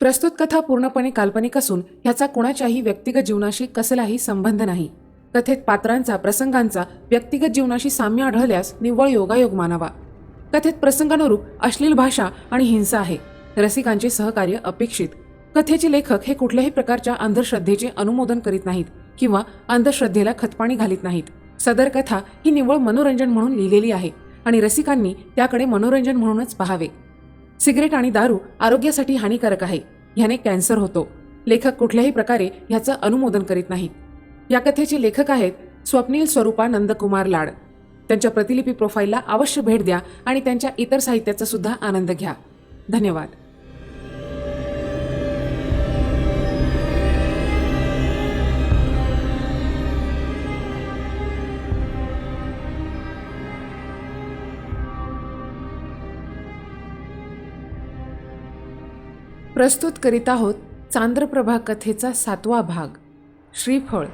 प्रस्तुत कथा पूर्णपणे काल्पनिक असून ह्याचा कोणाच्याही व्यक्तिगत जीवनाशी कसलाही संबंध नाही. कथेत पात्रांचा प्रसंगांचा व्यक्तिगत जीवनाशी साम्य आढळल्यास निव्वळ योगायोग मानावा. कथेत प्रसंगानुरूप अश्लील भाषा आणि हिंसा आहे. रसिकांचे सहकार्य अपेक्षित. कथेचे लेखक हे कुठल्याही प्रकारच्या अंधश्रद्धेचे अनुमोदन करीत नाहीत किंवा अंधश्रद्धेला खतपाणी घालीत नाहीत. सदर कथा ही निव्वळ मनोरंजन म्हणून लिहिलेली आहे आणि रसिकांनी त्याकडे मनोरंजन म्हणूनच पाहावे. सिगरेट आणि दारू आरोग्यासाठी हानिकारक आहे. ह्याने कॅन्सर होतो. लेखक कुठल्याही प्रकारे ह्याचं अनुमोदन करीत नाहीत. या कथेचे लेखक आहेत स्वप्नील स्वरूपा नंदकुमार लाड. त्यांच्या प्रतिलिपी प्रोफाईलला अवश्य भेट द्या आणि त्यांच्या इतर साहित्याचा सुद्धा आनंद घ्या. धन्यवाद. प्रस्तुत करीत आहोत चांद्रप्रभा कथेचा 7वा भाग, श्रीफळ.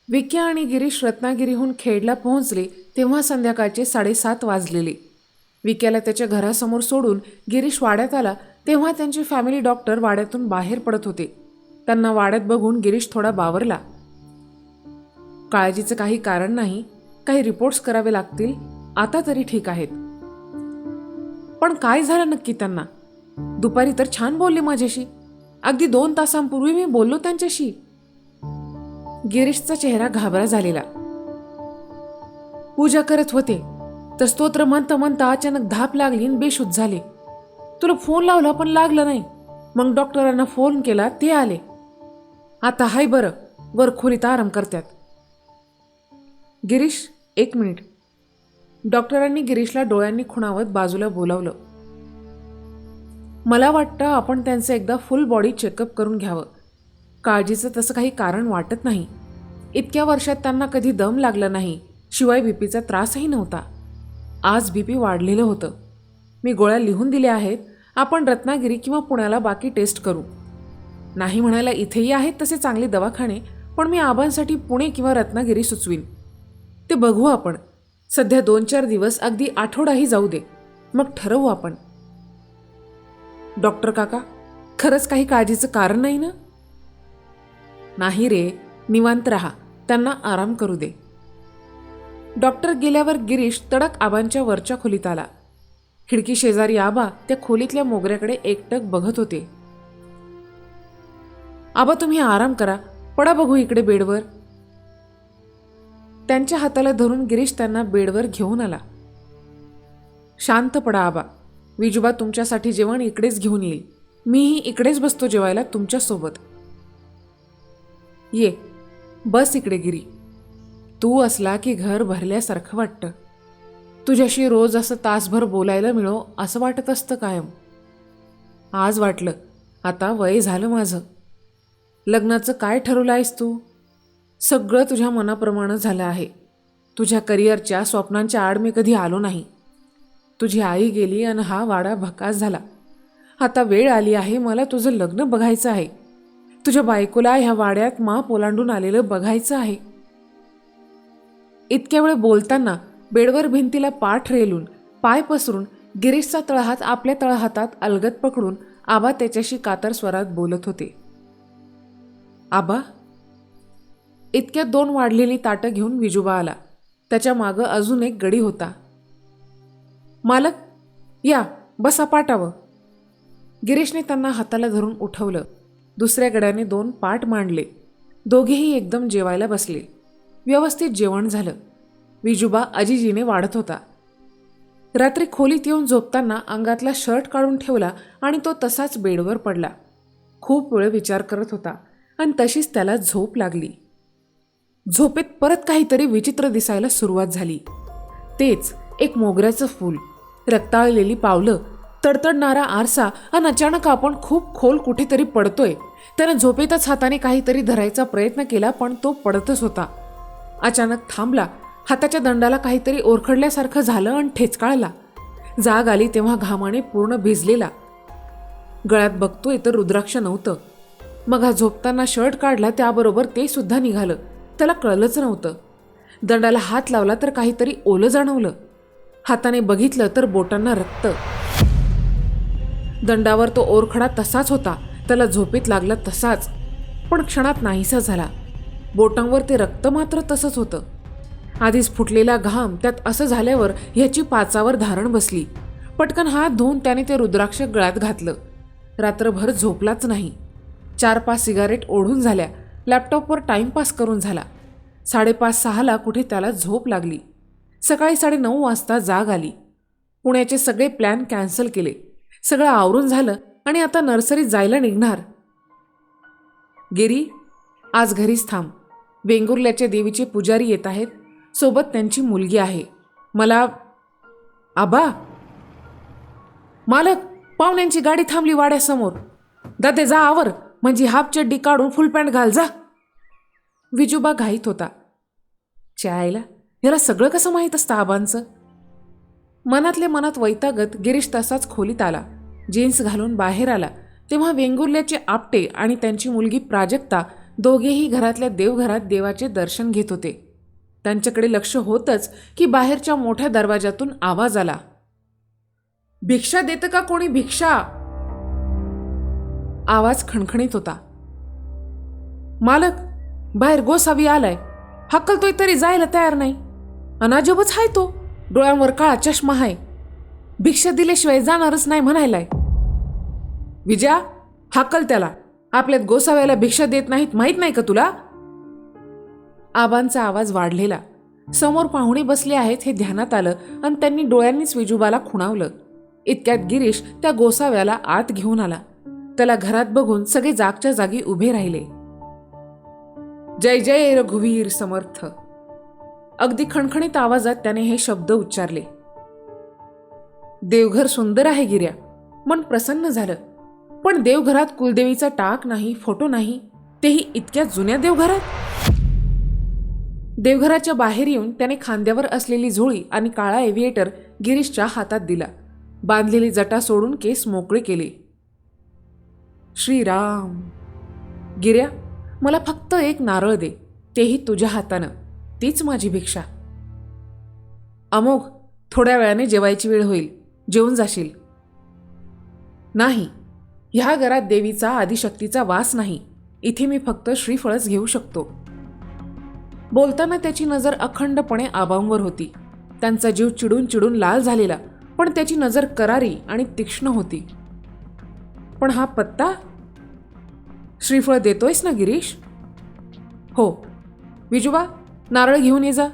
विक्या आणि गिरीश रत्नागिरीहून खेडला पोहोचले तेव्हा संध्याकाळचे 7:30 वाजलेले. विक्याला त्याच्या घरासमोर सोडून गिरीश वाड्यात आला तेव्हा त्यांचे फॅमिली डॉक्टर वाड्यातून बाहेर पडत होते. त्यांना वाड्यात बघून गिरीश थोडा बावरला. काळजीचं काही कारण नाही. काही रिपोर्ट्स करावे लागतील. आता तरी ठीक आहेत. पण काय झालं नक्की त्यांना? दुपारी तर छान बोलले माझ्याशी. अगदी 2 तासांपूर्वी मी बोललो त्यांच्याशी. गिरीशचा चेहरा घाबरा झालेला. पूजा करत होते तर स्तोत्र म्हणता म्हणता अचानक धाप लागली आणि बेशुद्ध झाले. तुला फोन लावला पण लागलं नाही. मग डॉक्टरांना फोन केला, ते आले. आता हाय बरं, वर खोलीत आराम करतात. गिरीश 1 मिनिट. डॉक्टरांनी गिरीशला डोळ्यांनी खुणावत बाजूला बोलावलं. मला वाटतं आपण त्यांचं एकदा फुल बॉडी चेकअप करून घ्यावं. काळजीचं तसं काही कारण वाटत नाही. इतक्या वर्षात त्यांना कधी दम लागला नाही. शिवाय बीपीचा त्रासही नव्हता. आज बीपी वाढलेलं होतं. मी गोळ्या लिहून दिल्या आहेत. आपण रत्नागिरी किंवा पुण्याला बाकी टेस्ट करू. नाही म्हणायला इथेही आहेत तसे चांगले दवाखाने, पण मी आबांसाठी पुणे किंवा रत्नागिरी सुचवीन. ते बघू आपण. सध्या 2-4 दिवस, अगदी आठवडाही जाऊ दे, मग ठरवू आपण. डॉक्टर काका, खरंच काही काळजीचं कारण नाही ना? नाही रे, निवांत राहा. त्यांना आराम करू दे. डॉक्टर गेल्यावर गिरीश तडक आबांच्या वरच्या खोलीत आला. खिडकी शेजारी आबा त्या खोलीतल्या मोगऱ्याकडे एकटक बघत होते. आबा तुम्ही आराम करा, पडा बघू इकडे बेडवर. त्यांच्या हाताला धरून गिरीश त्यांना बेडवर घेऊन आला. शांत पडा आबा. विजूबा तुमच्यासाठी जेवण इकडेच घेऊन येईल. मीही इकडेच बसतो जेवायला तुमच्यासोबत. ये बस इकडे गिरी. तू असला की घर भरल्यासारखं वाटतं. तुझ्याशी रोज असं तासभर बोलायला मिळो असं वाटत असतं कायम. आज वाटलं. आता वय झालं माझं. लग्नाचं काय ठरवलं आहेस तू? सगळं तुझ्या मनाप्रमाणे झालं आहे. तुझ्या करिअरच्या स्वप्नांच्या आड मी कधी आलो नाही. तुझी आई गेली आणि हा वाडा भकास झाला. आता वेळ आली आहे मला तुझं लग्न बघायचं आहे. तुझ्या बायकोला ह्या वाड्यात माप ओलांडून आलेलं बघायचं आहे. इतक्या वेळ बोलताना बेडवर भिंतीला पाठ रेलून पाय पसरून गिरीशचा तळहात आपल्या तळहातात अलगद पकडून आबा त्याच्याशी कातर स्वरात बोलत होते. आबा. इतक्यात 2 वाढलेली ताटं घेऊन विजूबा आला. त्याच्या मागं अजून एक गडी होता. मालक या बसा पाटावं. गिरीशने त्यांना हाताला धरून उठवलं. दुसऱ्या गड्याने 2 पाट मांडले. दोघेही एकदम जेवायला बसले. व्यवस्थित जेवण झालं. विजूबा अजिजीने वाढत होता. रात्री खोलीत येऊन झोपताना अंगातला शर्ट काढून ठेवला आणि तो तसाच बेडवर पडला. खूप वेळ विचार करत होता आणि तशीच त्याला झोप लागली. झोपेत परत काहीतरी विचित्र दिसायला सुरुवात झाली. तेच एक मोगऱ्याचं फूल, रक्ताळलेली पावलं, तडतडणारा आरसा आणि अचानक आपण खूप खोल कुठेतरी पडतोय. त्यानं झोपेतच हाताने काहीतरी धरायचा प्रयत्न केला पण तो पडतच होता. अचानक थांबला. हाताच्या दंडाला काहीतरी ओरखडल्यासारखं झालं आणि ठेचकाळला. जाग आली तेव्हा घामाने पूर्ण भिजलेला. गळ्यात बघतोय तर रुद्राक्ष नव्हतं. मग हा झोपताना शर्ट काढला त्याबरोबर ते सुद्धा निघालं. त्याला कळलंच नव्हतं. दंडाला हात लावला तर काहीतरी ओलं जाणवलं. हाताने बघितलं तर बोटांना रक्त. दंडावर तो ओरखडा तसाच होता, त्याला झोपेत लागला तसाच, पण क्षणात नाहीसा झाला. बोटांवर ते रक्त मात्र तसंच होतं. आधीच फुटलेला घाम त्यात असं झाल्यावर ह्याची पाचावर धारण बसली. पटकन हात धुवून त्याने ते रुद्राक्ष गळ्यात घातलं. रात्रभर झोपलाच नाही. 4-5 सिगारेट ओढून झाल्या. लॅपटॉपवर टाइमपास करून झाला. 5:30-6ला कुठे त्याला झोप लागली. सकाळी 9:30 वाजता जाग आली. पुण्याचे सगळे प्लॅन कॅन्सल केले. सगळं आवरून झालं आणि आता नर्सरीत जायला निघणार. गिरी, आज घरीच थांब. वेंगुर्ल्याच्या देवीचे पुजारी येत आहेत, सोबत त्यांची मुलगी आहे. मला आबा. मालक, पाहुण्यांची गाडी थांबली वाड्यासमोर. दादे जा आवर, म्हणजे हाफ चड्डी काढून फुल पॅन्ट घाल जा. विजूबा घाईत होता. चायला याला सगळं कसं माहीत असतं आबांचं. मनातल्या मनात वैतागत गिरीश तसाच खोलीत आला. जीन्स घालून बाहेर आला तेव्हा वेंगुर्ल्याचे आपटे आणि त्यांची मुलगी प्राजक्ता दोघेही घरातल्या देवघरात देवाचे दर्शन घेत होते. त्यांच्याकडे लक्ष होतच की बाहेरच्या मोठ्या दरवाजातून आवाज आला. भिक्षा देतं का कोणी, भिक्षा. आवाज खणखणीत होता. मालक, बाहेर गोसावी आलाय. हक्कलतोय तरी जायला तयार नाही. अनाजोबच हाय तो. डोळ्यांवर काळा चष्मा हाय. भिक्षा दिल्याशिवाय जाणारच नाही म्हणायलाय. विजया, हाकल त्याला. आपल्यात गोसाव्याला भिक्षा देत नाहीत माहीत नाही का तुला. आबांचा आवाज वाढलेला. समोर पाहुणे बसले आहेत हे ध्यानात आलं आणि त्यांनी डोळ्यांनीच विजूबाला खुणावलं. इतक्यात गिरीश त्या गोसाव्याला आत घेऊन आला. त्याला घरात बघून सगळे जागच्या जागी उभे राहिले. जय जय रघुवीर समर्थ. अगदी खणखणीत आवाजात त्याने हे शब्द उच्चारले. देवघर सुंदर आहे गिर्या. मन प्रसन्न झालं. पण देवघरात कुलदेवीचा टाक नाही, फोटो नाही, तेही इतक्या जुन्या देवघरात. देवघराच्या बाहेर येऊन त्याने खांद्यावर असलेली झोळी आणि काळा एव्हिएटर गिरीशच्या हातात दिला. बांधलेली जटा सोडून केस मोकळे केले. श्रीराम. गिर्या, मला फक्त एक नारळ दे, तेही तुझ्या हातानं. तीच माझी भिक्षा. अमोघ, थोड्या वेळाने जेवायची वेळ होईल, जेवून जाशील. नाही, ह्या घरात देवीचा आदिशक्तीचा वास नाही. इथे मी फक्त श्रीफळच घेऊ शकतो. बोलताना त्याची नजर अखंडपणे आबांवर होती. त्यांचा जीव चिडून चिडून लाल झालेला, पण त्याची नजर करारी आणि तीक्ष्ण होती. पण हा पत्ता. श्रीफळ देतोयस ना गिरीश. हो. विजूबा, नारळ घेऊन ये जा.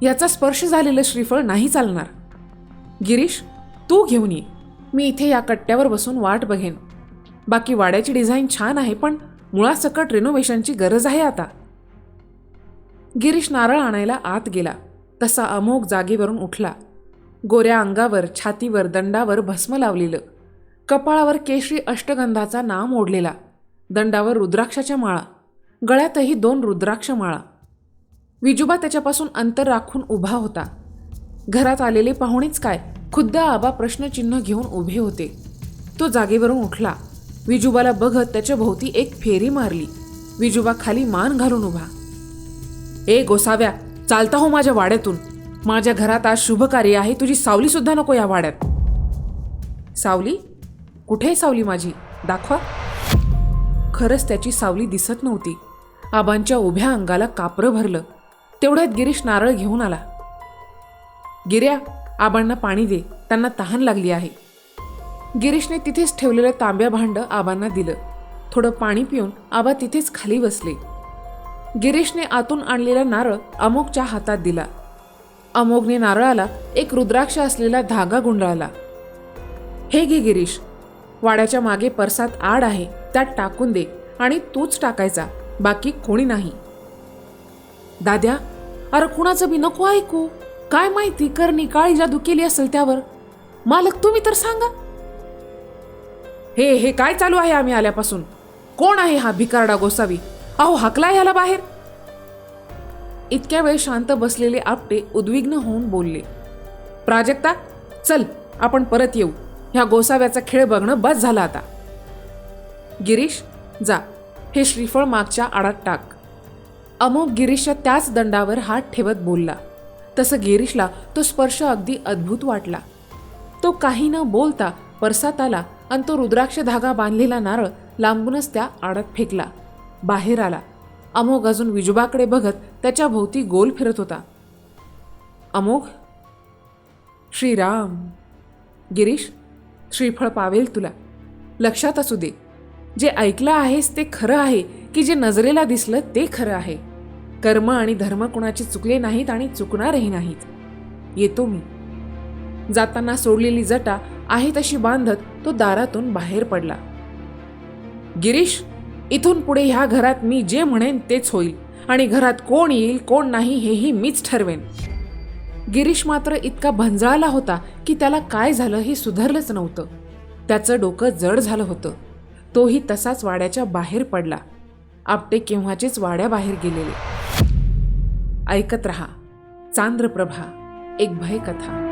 याचा स्पर्श झालेलं श्रीफळ नाही चालणार. गिरीश, तू घेऊन ये. मी इथे या कट्ट्यावर बसून वाट बघेन. बाकी वाड्याची डिझाईन छान आहे, पण मुळासकट रिनोव्हेशनची गरज आहे आता. गिरीश नारळ आणायला आत गेला तसा अमोघ जागेवरून उठला. गोऱ्या अंगावर, छातीवर, दंडावर भस्म लावलेलं, कपाळावर केशरी अष्टगंधाचा नाम ओढलेला, दंडावर रुद्राक्षाच्या माळा, गळ्यातही 2 रुद्राक्ष माळा. विजूबा त्याच्यापासून अंतर राखून उभा होता. घरात आलेले पाहुणेच काय, खुद्द आबा प्रश्नचिन्ह घेऊन उभे होते. तो जागेवरून उठला. विजूबाला बघत त्याच्या भोवती एक फेरी मारली. विजूबा खाली मान घालून उभा. ए गोसाव्या, चालता हो माझ्या वाड्यातून. माझ्या घरात आज शुभ कार्य आहे. तुझी सावली सुद्धा नको या वाड्यात. सावली? कुठे सावली माझी? दाखवा. खरंच त्याची सावली दिसत नव्हती. आबांच्या उभ्या अंगाला कापरं भरलं. तेवढ्यात गिरीश नारळ घेऊन आला. गिर्या, आबांना पाणी दे, त्यांना तहान लागली आहे. गिरीशने तिथेच ठेवलेलं तांब्या भांड आबांना दिलं. थोडं पाणी पिऊन आबा तिथेच खाली बसले. गिरीशने आतून आणलेला नारळ अमोघच्या हातात दिला. अमोघने नारळाला एक रुद्राक्ष असलेला धागा गुंडाळला. हे घे गिरीश, वाड्याच्या मागे परसात आड आहे, त्यात टाकून दे आणि तूच टाकायचा, बाकी कोणी नाही. दाद्या, अरे कुणाचं बी नको ऐकू. काय माहिती करणी काळी जादू केली असेल त्यावर. मालक तुम्ही तर सांगा. हे काय चालू आहे आम्ही आल्यापासून? कोण आहे हा भिकारडा गोसावी? अहो हाकला याला बाहेर. इतक्या वेळ शांत बसलेले आपटे उद्विग्न होऊन बोलले. प्राजक्ता, चल आपण परत येऊ. ह्या गोसाव्याचा खेळ बघणं बस झालं आता. गिरीश, जा, हे श्रीफळ मागच्या आडात टाक. अमोघ गिरीशच्या त्याच दंडावर हात ठेवत बोलला. तसं गिरीशला तो स्पर्श अगदी अद्भुत वाटला. तो काही न बोलता परसात आला आणि तो रुद्राक्ष धागा बांधलेला नारळ लांबूनच त्या आडात फेकला. बाहेर आला. अमोघ अजून विजोबाकडे बघत त्याच्या भोवती गोल फिरत होता. अमोघ, श्रीराम. गिरीश, श्रीफळ पावेल तुला. लक्षात असू दे, जे ऐकलं आहेस ते खरं आहे की जे नजरेला दिसलं ते खरं आहे. कर्म आणि धर्म कुणाचे चुकले नाहीत आणि चुकणारही नाहीत. येतो मी. जाताना सोडलेली जटा आहे तशी बांधत तो दारातून बाहेर पडला. गिरीश, इथून पुढे ह्या घरात मी जे म्हणेन तेच होईल आणि घरात कोण येईल कोण नाही हेही मीच ठरवेन. गिरीश मात्र इतका भंजाळला होता की त्याला काय झालं हे सुधारलंच नव्हतं. त्याचं डोकं जड झालं होतं. तोही तसाच वाड्याच्या बाहेर पडला. आपटे केव्हाचेच वाड्याबाहेर गेलेले. ऐकत रहा चांद्रप्रभा, एक भयकथा.